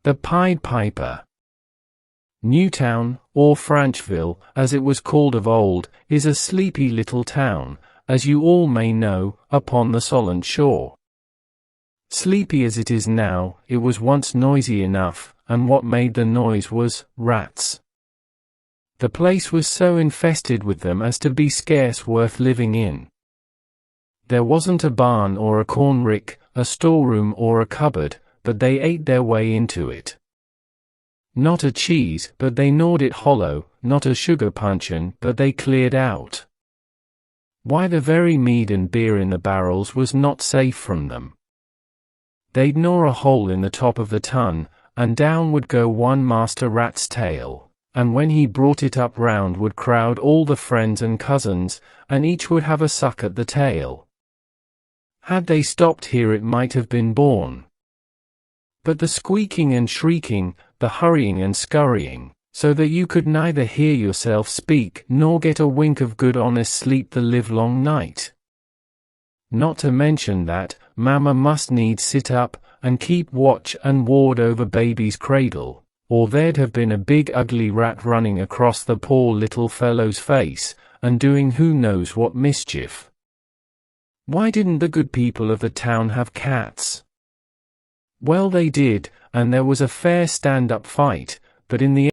The Pied Piper. Newtown, or Franchville, as it was called of old, is a sleepy little town, as you all may know, upon the Solent shore. Sleepy as it is now, it was once noisy enough, and what made the noise was rats. The place was so infested with them as to be scarce worth living in. There wasn't a barn or a corn rick, a storeroom or a cupboard, but they ate their way into it. Not a cheese, but they gnawed it hollow, not a sugar puncheon, but they cleared out. Why, the very mead and beer in the barrels was not safe from them. They'd gnaw a hole in the top of the tun, and down would go one master rat's tail, and when he brought it up round would crowd all the friends and cousins, and each would have a suck at the tail. Had they stopped here it might have been borne. But the squeaking and shrieking, the hurrying and scurrying, so that you could neither hear yourself speak nor get a wink of good honest sleep the livelong night. Not to mention that, Mamma must needs sit up, and keep watch and ward over baby's cradle, or there'd have been a big ugly rat running across the poor little fellow's face, and doing who knows what mischief. Why didn't the good people of the town have cats? Well, they did, and there was a fair stand-up fight, but in the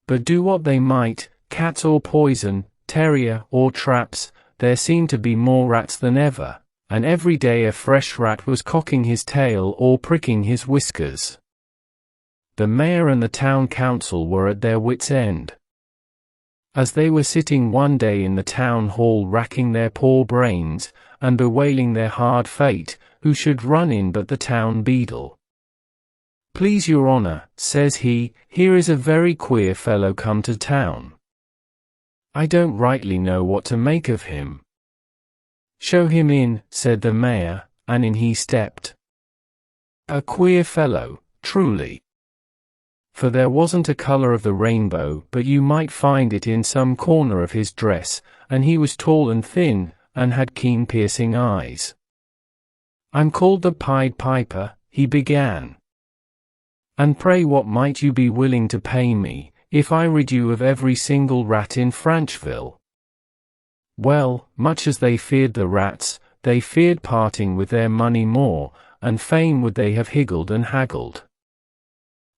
But do what they might, cats or poison, terrier or traps, there seemed to be more rats than ever, and every day a fresh rat was cocking his tail or pricking his whiskers. The mayor and the town council were at their wits' end. As they were sitting one day in the town hall racking their poor brains, and bewailing their hard fate, who should run in but the town beadle. "Please your honour," says he, "here is a very queer fellow come to town. I don't rightly know what to make of him." "Show him in," said the mayor, and in he stepped. A queer fellow, truly. For there wasn't a colour of the rainbow but you might find it in some corner of his dress, and he was tall and thin, and had keen piercing eyes. "I'm called the Pied Piper," he began. "And pray what might you be willing to pay me, if I rid you of every single rat in Franchville?" Well, much as they feared the rats, they feared parting with their money more, and fain would they have higgled and haggled.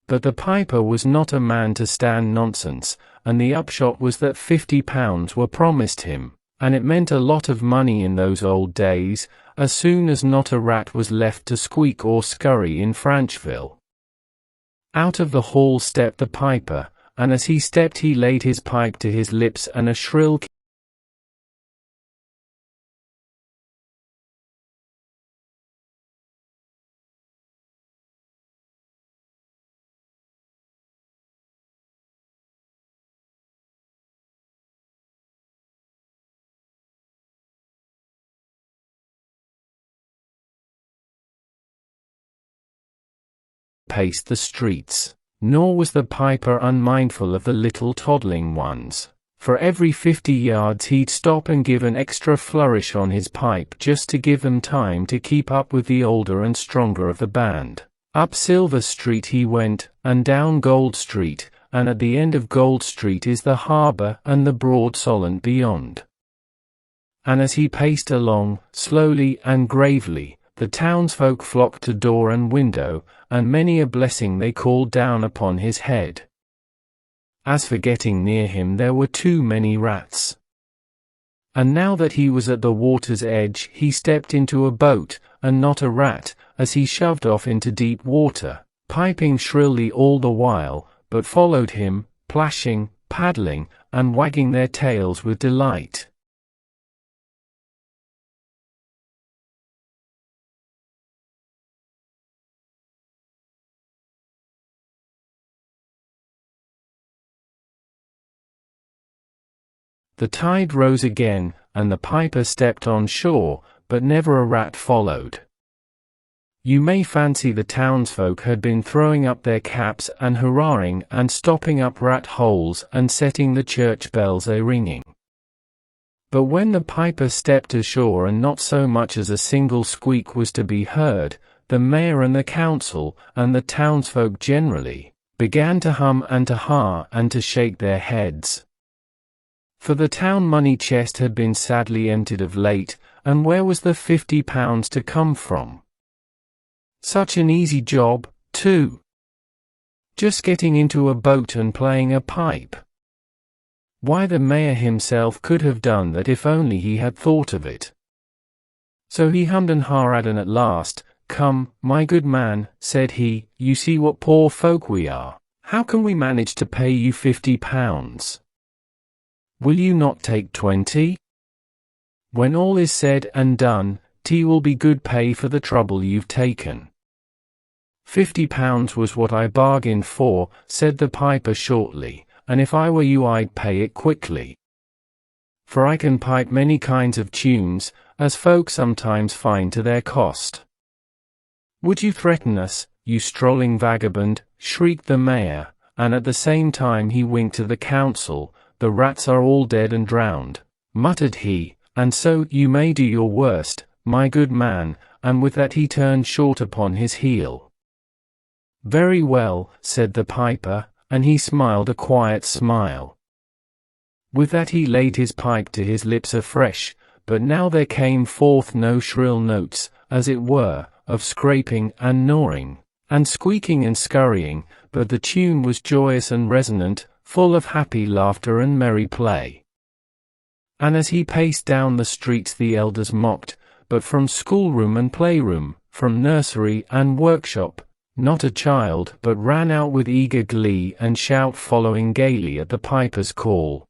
But the piper was not a man to stand nonsense, and the upshot was that £50 were promised him, and it meant a lot of money in those old days, as soon as not a rat was left to squeak or scurry in Franchville. Out of the hall stepped the piper, and as he stepped he laid his pipe to his lips and a shrill paced the streets. Nor was the piper unmindful of the little toddling ones. For every 50 yards he'd stop and give an extra flourish on his pipe just to give them time to keep up with the older and stronger of the band. Up Silver Street he went, and down Gold Street, and at the end of Gold Street is the harbour and the broad Solent beyond. And as he paced along, slowly and gravely, the townsfolk flocked to door and window, and many a blessing they called down upon his head. As for getting near him, there were too many rats. And now that he was at the water's edge, he stepped into a boat, and not a rat, as he shoved off into deep water, piping shrilly all the while, but followed him, plashing, paddling, and wagging their tails with delight. The tide rose again, and the piper stepped on shore, but never a rat followed. You may fancy the townsfolk had been throwing up their caps and hurrahing and stopping up rat holes and setting the church bells a-ringing. But when the piper stepped ashore and not so much as a single squeak was to be heard, the mayor and the council, and the townsfolk generally, began to hum and to ha and to shake their heads. For the town money chest had been sadly emptied of late, and where was the £50 to come from? Such an easy job, too. Just getting into a boat and playing a pipe. Why, the mayor himself could have done that if only he had thought of it. So he hummed and ha'd, and at last, "Come, my good man," said he, "you see what poor folk we are. How can we manage to pay you £50? Will you not take 20? When all is said and done, tea will be good pay for the trouble you've taken." £50 was what I bargained for, said the piper shortly, and if I were you I'd pay it quickly. For I can pipe many kinds of tunes, as folk sometimes find to their cost. "Would you threaten us, you strolling vagabond?" shrieked the mayor, and at the same time he winked to the council. "The rats are all dead and drowned," muttered he, "and so you may do your worst, my good man," and with that he turned short upon his heel. "Very well," said the piper, and he smiled a quiet smile. With that he laid his pipe to his lips afresh, but now there came forth no shrill notes, as it were, of scraping and gnawing, and squeaking and scurrying, but the tune was joyous and resonant, full of happy laughter and merry play. And as he paced down the streets the elders mocked, but from schoolroom and playroom, from nursery and workshop, not a child but ran out with eager glee and shout, following gaily at the piper's call.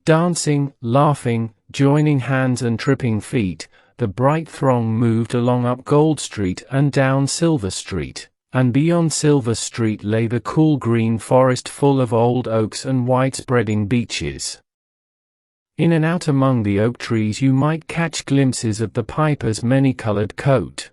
Dancing, laughing, joining hands and tripping feet, the bright throng moved along up Gold Street and down Silver Street, and beyond Silver Street lay the cool green forest full of old oaks and wide-spreading beeches. In and out among the oak trees you might catch glimpses of the piper's many-colored coat.